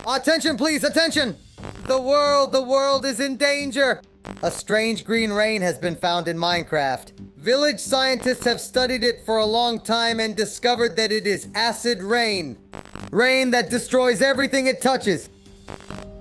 Attention, please, attention! The world is in danger! A strange green rain has been found in Minecraft. Village scientists have studied it for a long time and discovered that it is acid rain. Rain that destroys everything it touches.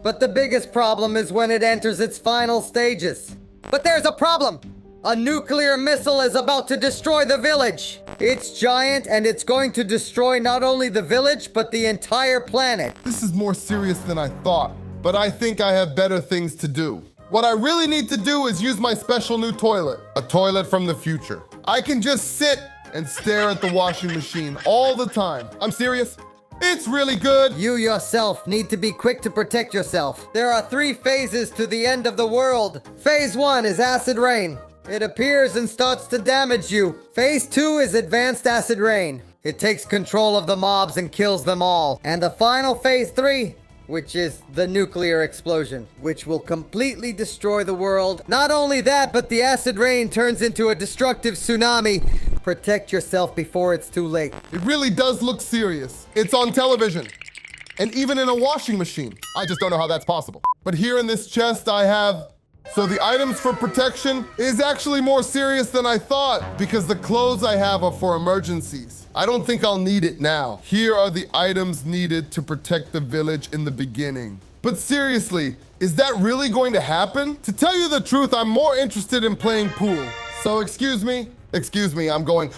But the biggest problem is when it enters its final stages. But there's a problem! A nuclear missile is about to destroy the village. It's giant and it's going to destroy not only the village, but the entire planet. This is more serious than I thought, but I think I have better things to do. What I really need to do is use my special new toilet, a toilet from the future. I can just sit and stare at the washing machine all the time. I'm serious. It's really good. You yourself need to be quick to protect yourself. There are 3 phases to the end of the world. Phase 1 is acid rain. It appears and starts to damage you. Phase 2 is advanced acid rain. It takes control of the mobs and kills them all. And the final phase 3, which is the nuclear explosion, which will completely destroy the world. Not only that, but the acid rain turns into a destructive tsunami. Protect yourself before it's too late. It really does look serious. It's on television. And even in a washing machine. I just don't know how that's possible. But here in this chest I have... So the items for protection is actually more serious than I thought because the clothes I have are for emergencies. I don't think I'll need it now. Here are the items needed to protect the village in the beginning. But seriously, is that really going to happen? To tell you the truth, I'm more interested in playing pool. So excuse me, I'm going,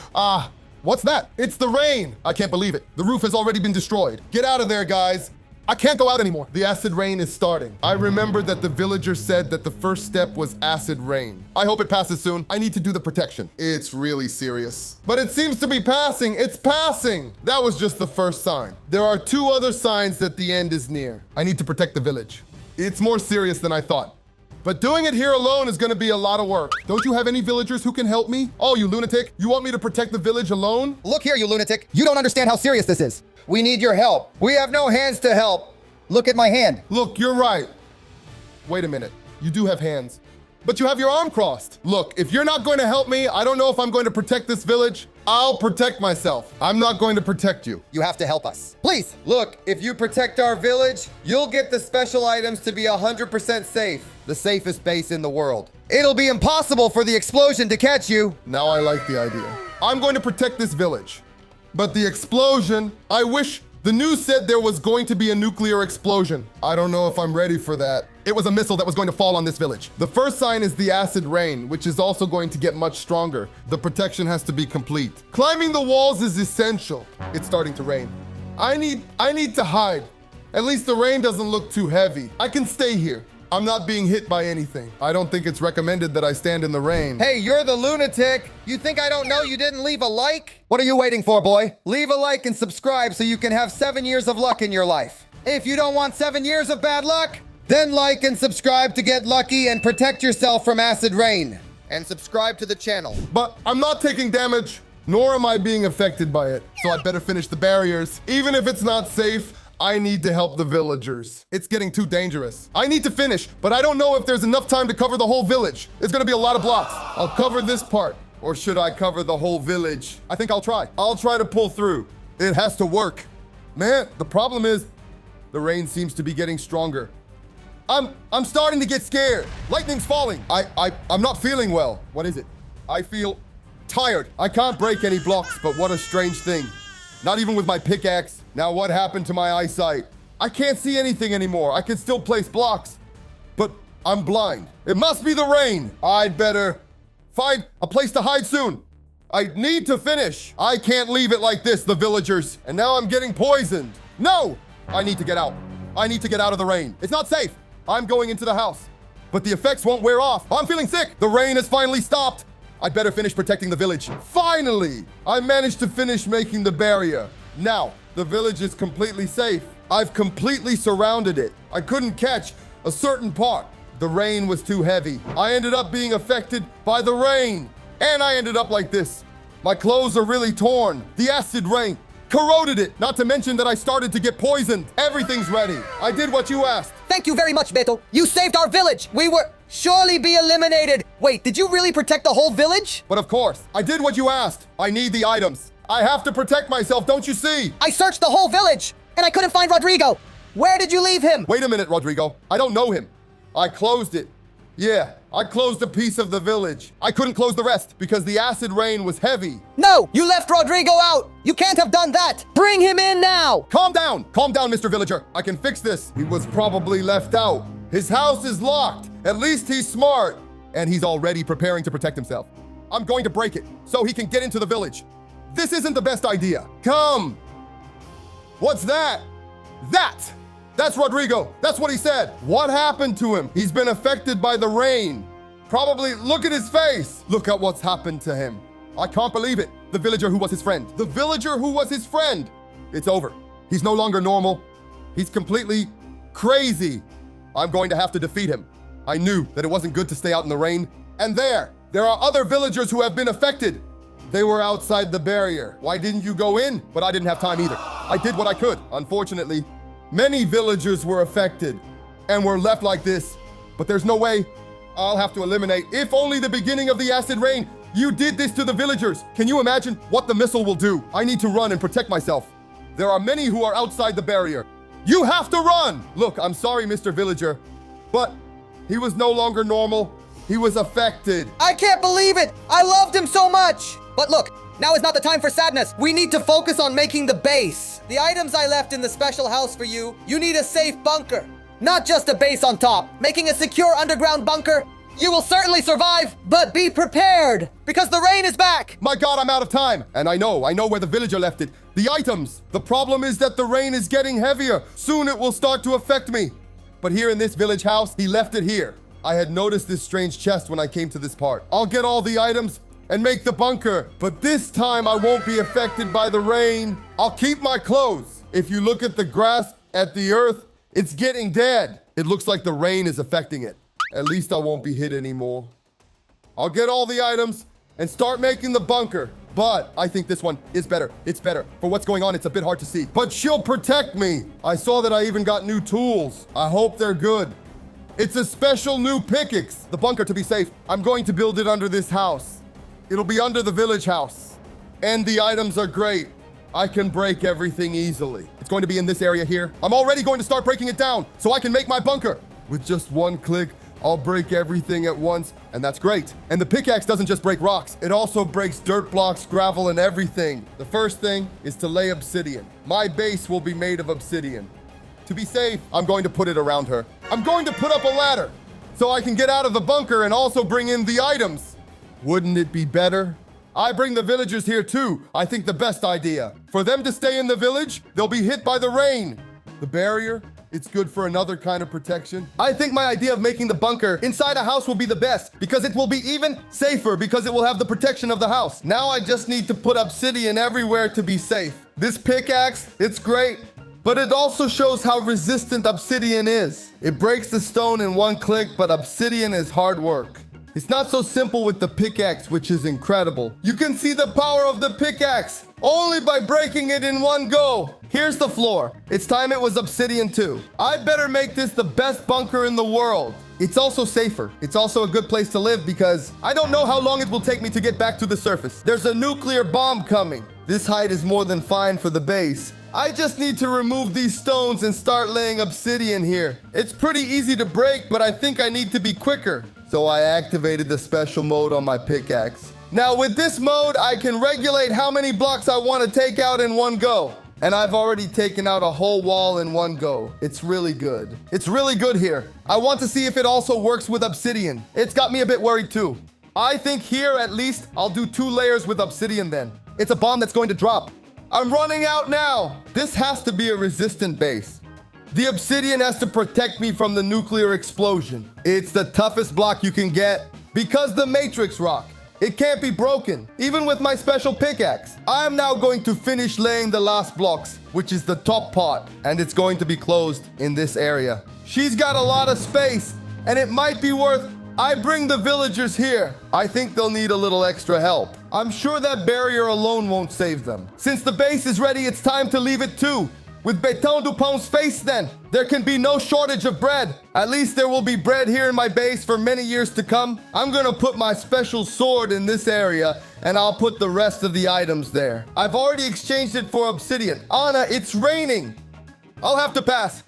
what's that? It's the rain. I can't believe it. The roof has already been destroyed. Get out of there, guys. I can't go out anymore. The acid rain is starting. I remember that the villager said that the first step was acid rain. I hope it passes soon. I need to do the protection. It's really serious. But it seems to be passing. It's passing. That was just the first sign. There are 2 other signs that the end is near. I need to protect the village. It's more serious than I thought. But doing it here alone is gonna be a lot of work. Don't you have any villagers who can help me? Oh, you lunatic. You want me to protect the village alone? Look here, you lunatic. You don't understand how serious this is. We need your help. We have no hands to help. Look at my hand. Look, you're right. Wait a minute. You do have hands. But you have your arm crossed. Look, if you're not going to help me, I don't know if I'm going to protect this village. I'll protect myself. I'm not going to protect you. You have to help us. Please. Look, if you protect our village, you'll get the special items to be 100% safe. The safest base in the world. It'll be impossible for the explosion to catch you. Now I like the idea. I'm going to protect this village. But the explosion, I wish the news said there was going to be a nuclear explosion. I don't know if I'm ready for that. It was a missile that was going to fall on this village. The first sign is the acid rain, which is also going to get much stronger. The protection has to be complete. Climbing the walls is essential. It's starting to rain. I need to hide. At least the rain doesn't look too heavy. I can stay here. I'm not being hit by anything. I don't think it's recommended that I stand in the rain. Hey, you're the lunatic. You think I don't know you didn't leave a like? What are you waiting for, boy? Leave a like and subscribe so you can have 7 years of luck in your life. If you don't want 7 years of bad luck, then like and subscribe to get lucky and protect yourself from acid rain. And subscribe to the channel. But I'm not taking damage, nor am I being affected by it. So I'd better finish the barriers. Even if it's not safe, I need to help the villagers. It's getting too dangerous. I need to finish, but I don't know if there's enough time to cover the whole village. It's gonna be a lot of blocks. I'll cover this part. Or should I cover the whole village? I think I'll try. I'll try to pull through. It has to work. Man, the problem is the rain seems to be getting stronger. I'm starting to get scared. Lightning's falling. I'm not feeling well. What is it? I feel tired. I can't break any blocks, but what a strange thing. Not even with my pickaxe. Now what happened to my eyesight? I can't see anything anymore. I can still place blocks, but I'm blind. It must be the rain. I'd better find a place to hide soon. I need to finish. I can't leave it like this, the villagers. And now I'm getting poisoned. No! I need to get out. I need to get out of the rain. It's not safe. I'm going into the house, but the effects won't wear off. I'm feeling sick. The rain has finally stopped. I'd better finish protecting the village. Finally, I managed to finish making the barrier. Now, the village is completely safe. I've completely surrounded it. I couldn't catch a certain part. The rain was too heavy. I ended up being affected by the rain. And I ended up like this. My clothes are really torn. The acid rain corroded it. Not to mention that I started to get poisoned. Everything's ready. I did what you asked. Thank you very much, Beto. You saved our village. We were surely be eliminated. Wait, did you really protect the whole village? But of course, I did what you asked. I need the items. I have to protect myself, don't you see? I searched the whole village, and I couldn't find Rodrigo. Where did you leave him? Wait a minute, Rodrigo. I don't know him. I closed it. Yeah, I closed a piece of the village. I couldn't close the rest because the acid rain was heavy. No, you left Rodrigo out. You can't have done that. Bring him in now. Calm down, Mr. Villager. I can fix this. He was probably left out. His house is locked. At least he's smart. And he's already preparing to protect himself. I'm going to break it so he can get into the village. This isn't the best idea. Come. What's that? That's Rodrigo. That's what he said. What happened to him? He's been affected by the rain. Probably look at his face. Look at what's happened to him. I can't believe it. The villager who was his friend. The villager who was his friend. It's over. He's no longer normal. He's completely crazy. I'm going to have to defeat him. I knew that it wasn't good to stay out in the rain. And there are other villagers who have been affected. They were outside the barrier. Why didn't you go in? But I didn't have time either. I did what I could. Unfortunately, many villagers were affected and were left like this. But there's no way. I'll have to eliminate. If only the beginning of the acid rain. You did this to the villagers. Can you imagine what the missile will do? I need to run and protect myself. There are many who are outside the barrier. You have to run! Look, I'm sorry, Mr. Villager, but he was no longer normal. He was affected. I can't believe it. I loved him so much. But look, now is not the time for sadness. We need to focus on making the base. The items I left in the special house for you, you need a safe bunker. Not just a base on top. Making a secure underground bunker. You will certainly survive, but be prepared, because the rain is back! My God, I'm out of time! And I know where the villager left it. The items! The problem is that the rain is getting heavier. Soon it will start to affect me. But here in this village house, he left it here. I had noticed this strange chest when I came to this part. I'll get all the items and make the bunker, but this time I won't be affected by the rain. I'll keep my clothes. If you look at the grass, at the earth, it's getting dead. It looks like the rain is affecting it. At least I won't be hit anymore. I'll get all the items and start making the bunker. But I think this one is better. It's better. For what's going on, it's a bit hard to see. But she'll protect me. I saw that I even got new tools. I hope they're good. It's a special new pickaxe. The bunker, to be safe, I'm going to build it under this house. It'll be under the village house. And the items are great. I can break everything easily. It's going to be in this area here. I'm already going to start breaking it down so I can make my bunker. With just one click, I'll break everything at once, and that's great. And the pickaxe doesn't just break rocks, it also breaks dirt blocks, gravel, and everything. The first thing is to lay obsidian. My base will be made of obsidian. To be safe, I'm going to put it around her. I'm going to put up a ladder so I can get out of the bunker and also bring in the items. Wouldn't it be better? I bring the villagers here too. I think the best idea. For them to stay in the village, they'll be hit by the rain. The barrier, it's good for another kind of protection. I think my idea of making the bunker inside a house will be the best because it will be even safer because it will have the protection of the house. Now I just need to put obsidian everywhere to be safe. This pickaxe, it's great, but it also shows how resistant obsidian is. It breaks the stone in one click, but obsidian is hard work. It's not so simple with the pickaxe, which is incredible. You can see the power of the pickaxe only by breaking it in one go. Here's the floor. It's time it was obsidian too. I better make this the best bunker in the world. It's also safer. It's also a good place to live because I don't know how long it will take me to get back to the surface. There's a nuclear bomb coming. This height is more than fine for the base. I just need to remove these stones and start laying obsidian here. It's pretty easy to break, but I think I need to be quicker. So I activated the special mode on my pickaxe. Now with this mode, I can regulate how many blocks I want to take out in one go. And I've already taken out a whole wall in one go. It's really good. It's really good here. I want to see if it also works with obsidian. It's got me a bit worried too. I think here at least I'll do 2 layers with obsidian then. It's a bomb that's going to drop. I'm running out now. This has to be a resistant base. The obsidian has to protect me from the nuclear explosion. It's the toughest block you can get because the matrix rock. It can't be broken, even with my special pickaxe. I'm now going to finish laying the last blocks, which is the top part, and it's going to be closed in this area. She's got a lot of space, and it might be worth I bring the villagers here. I think they'll need a little extra help. I'm sure that barrier alone won't save them. Since the base is ready, it's time to leave it too. With Beto Dupont's face then, there can be no shortage of bread. At least there will be bread here in my base for many years to come. I'm gonna put my special sword in this area and I'll put the rest of the items there. I've already exchanged it for obsidian. Anna, it's raining. I'll have to pass.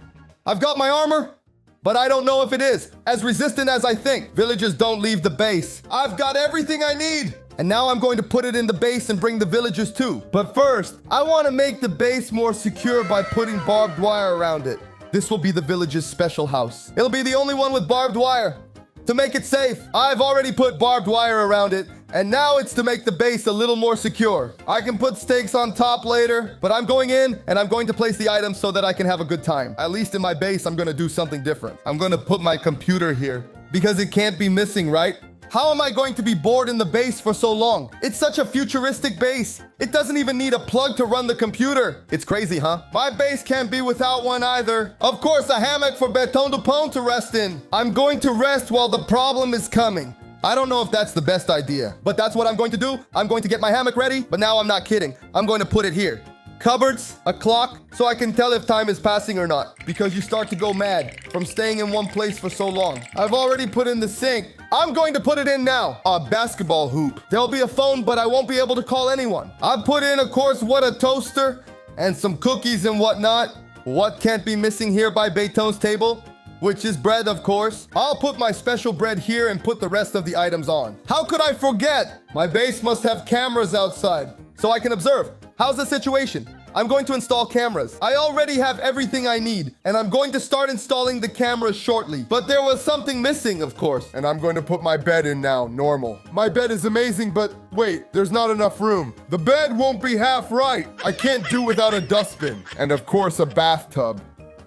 I've got my armor, but I don't know if it is as resistant as I think. Villagers don't leave the base. I've got everything I need. And now I'm going to put it in the base and bring the villagers too. But first, I want to make the base more secure by putting barbed wire around it. This will be the village's special house. It'll be the only one with barbed wire. To make it safe, I've already put barbed wire around it, and now it's to make the base a little more secure. I can put stakes on top later, but I'm going in and I'm going to place the items so that I can have a good time. At least in my base, I'm going to do something different. I'm going to put my computer here because it can't be missing, right? How am I going to be bored in the base for so long? It's such a futuristic base. It doesn't even need a plug to run the computer. It's crazy, huh? My base can't be without one either. Of course, a hammock for Beto to rest in. I'm going to rest while the problem is coming. I don't know if that's the best idea, but that's what I'm going to do. I'm going to get my hammock ready, but now I'm not kidding. I'm going to put it here. Cupboards, a clock, so I can tell if time is passing or not, because you start to go mad from staying in one place for so long. I've already put in the sink. I'm going to put it in now. A basketball hoop. There'll be a phone, but I won't be able to call anyone. I put in, of course, what, a toaster and some cookies and whatnot. What can't be missing here by Beto's table? Which is bread, of course. I'll put my special bread here and put the rest of the items on. How could I forget? My base must have cameras outside, so I can observe. How's the situation? I'm going to install cameras. I already have everything I need, and I'm going to start installing the cameras shortly. But there was something missing, of course. And I'm going to put my bed in now, normal. My bed is amazing, but wait, there's not enough room. The bed won't be half right. I can't do without a dustbin. And of course, a bathtub.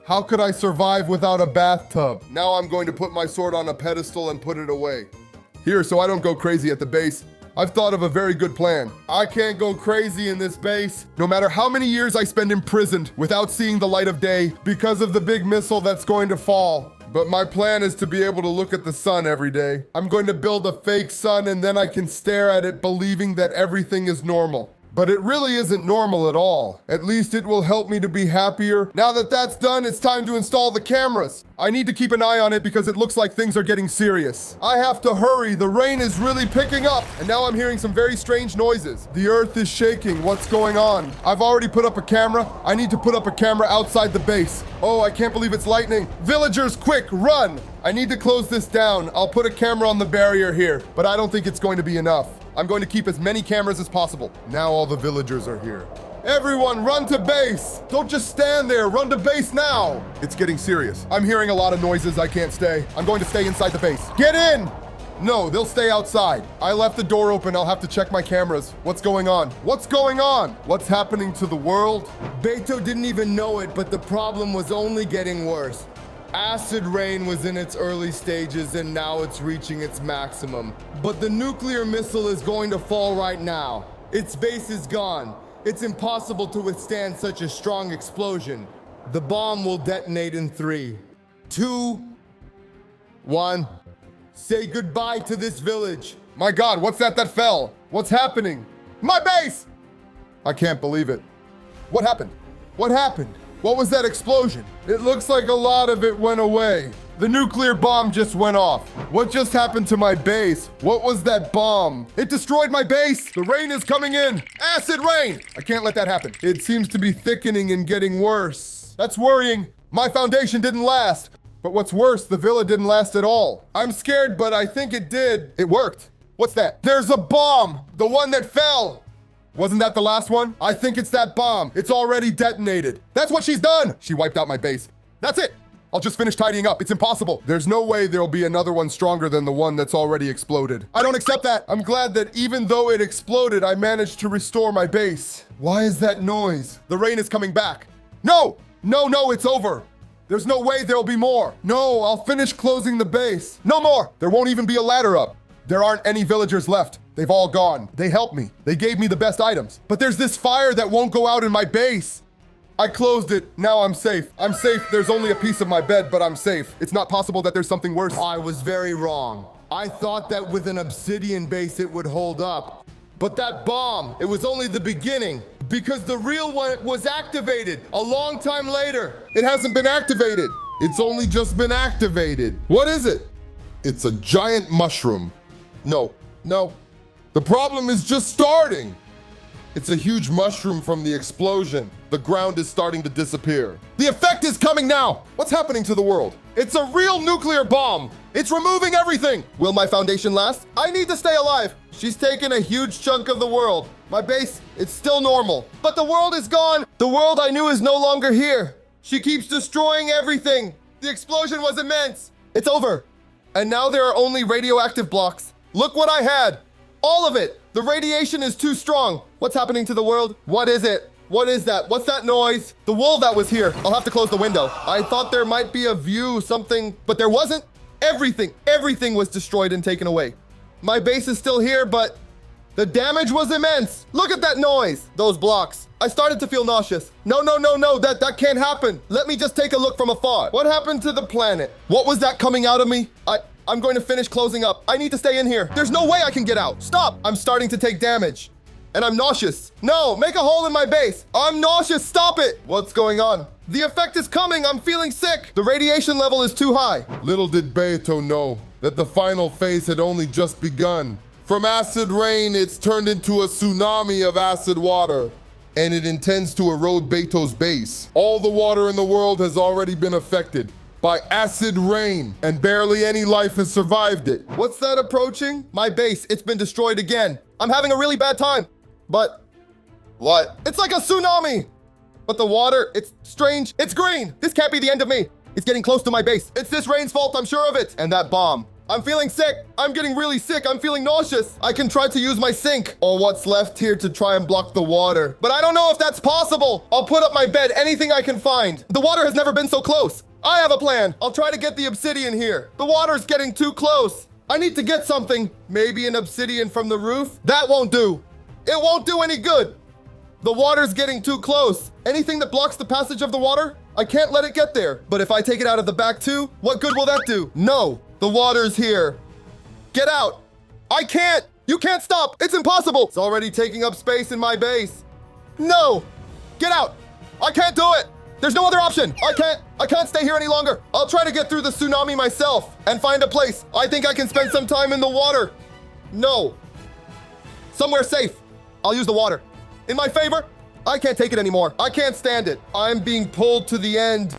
How could I survive without a bathtub? Now I'm going to put my sword on a pedestal and put it away. Here, so I don't go crazy at the base. I've thought of a very good plan. I can't go crazy in this base, no matter how many years I spend imprisoned without seeing the light of day because of the big missile that's going to fall. But my plan is to be able to look at the sun every day. I'm going to build a fake sun and then I can stare at it believing that everything is normal. But it really isn't normal at all. At least it will help me to be happier. Now that that's done, it's time to install the cameras. I need to keep an eye on it because it looks like things are getting serious. I have to hurry. The rain is really picking up. And now I'm hearing some very strange noises. The earth is shaking. What's going on? I've already put up a camera. I need to put up a camera outside the base. Oh, I can't believe it's lightning. Villagers, quick, run! I need to close this down. I'll put a camera on the barrier here, but I don't think it's going to be enough. I'm going to keep as many cameras as possible. Now all the villagers are here. Everyone, run to base! Don't just stand there, run to base now! It's getting serious. I'm hearing a lot of noises, I can't stay. I'm going to stay inside the base. Get in! No, they'll stay outside. I left the door open, I'll have to check my cameras. What's going on? What's going on? What's happening to the world? Beto didn't even know it, but the problem was only getting worse. Acid rain was in its early stages and now it's reaching its maximum. But the nuclear missile is going to fall right now. Its base is gone. It's impossible to withstand such a strong explosion. The bomb will detonate in 3, 2, 1. Say goodbye to this village. My God, what's that fell? What's happening? My base! I can't believe it. What happened? What happened? What was that explosion? It looks like a lot of it went away. The nuclear bomb just went off. What just happened to my base? What was that bomb? It destroyed my base. The rain is coming in. Acid rain! I can't let that happen. It seems to be thickening and getting worse. That's worrying. My foundation didn't last. But what's worse, the villa didn't last at all. I'm scared, but I think it did. It worked. What's that? There's a bomb! The one that fell! Wasn't that the last one? I think it's that bomb. It's already detonated. That's what she's done! She wiped out my base. That's it! I'll just finish tidying up. It's impossible. There's no way there'll be another one stronger than the one that's already exploded. I don't accept that. I'm glad that even though it exploded, I managed to restore my base. Why is that noise? The rain is coming back. No! No, it's over. There's no way there'll be more. No, I'll finish closing the base. No more! There won't even be a ladder up. There aren't any villagers left. They've all gone. They helped me. They gave me the best items. But there's this fire that won't go out in my base. I closed it. Now I'm safe. I'm safe. There's only a piece of my bed, but I'm safe. It's not possible that there's something worse. I was very wrong. I thought that with an obsidian base it would hold up. But that bomb, it was only the beginning. Because the real one was activated a long time later. It hasn't been activated. It's only just been activated. What is it? It's a giant mushroom. No. The problem is just starting. It's a huge mushroom from the explosion. The ground is starting to disappear. The effect is coming now! What's happening to the world? It's a real nuclear bomb! It's removing everything! Will my foundation last? I need to stay alive! She's taken a huge chunk of the world. My base, it's still normal. But the world is gone! The world I knew is no longer here. She keeps destroying everything. The explosion was immense. It's over. And now there are only radioactive blocks. Look what I had! All of it! The radiation is too strong. What's happening to the world? What is it? What is that? What's that noise? The wool that was here. I'll have to close the window. I thought there might be a view, something, but there wasn't. Everything was destroyed and taken away. My base is still here, but the damage was immense. Look at that noise. Those blocks. I started to feel nauseous. No, that can't happen. Let me just take a look from afar. What happened to the planet? What was that coming out of me? I'm going to finish closing up. I need to stay in here. There's no way I can get out. Stop. I'm starting to take damage. And I'm nauseous. No, make a hole in my base. I'm nauseous. Stop it. What's going on? The effect is coming. I'm feeling sick. The radiation level is too high. Little did Beto know that the final phase had only just begun. From acid rain, it's turned into a tsunami of acid water. And it intends to erode Beto's base. All the water in the world has already been affected by acid rain, and barely any life has survived it. What's that approaching? My base, it's been destroyed again. I'm having a really bad time. But what? It's like a tsunami. But the water, it's strange. It's green. This can't be the end of me. It's getting close to my base. It's this rain's fault, I'm sure of it. And that bomb. I'm feeling sick. I'm getting really sick. I'm feeling nauseous. I can try to use my sink or what's left here to try and block the water. But I don't know if that's possible. I'll put up my bed, anything I can find. The water has never been so close. I have a plan. I'll try to get the obsidian here. The water's getting too close. I need to get something. Maybe an obsidian from the roof? That won't do. It won't do any good. The water's getting too close. Anything that blocks the passage of the water? I can't let it get there. But if I take it out of the back too, what good will that do? No, the water's here. Get out. I can't. You can't stop. It's impossible. It's already taking up space in my base. No, get out. I can't do it. There's no other option. I can't stay here any longer. I'll try to get through the tsunami myself and find a place. I think I can spend some time in the water. No. Somewhere safe. I'll use the water. In my favor, I can't take it anymore. I can't stand it. I'm being pulled to the end.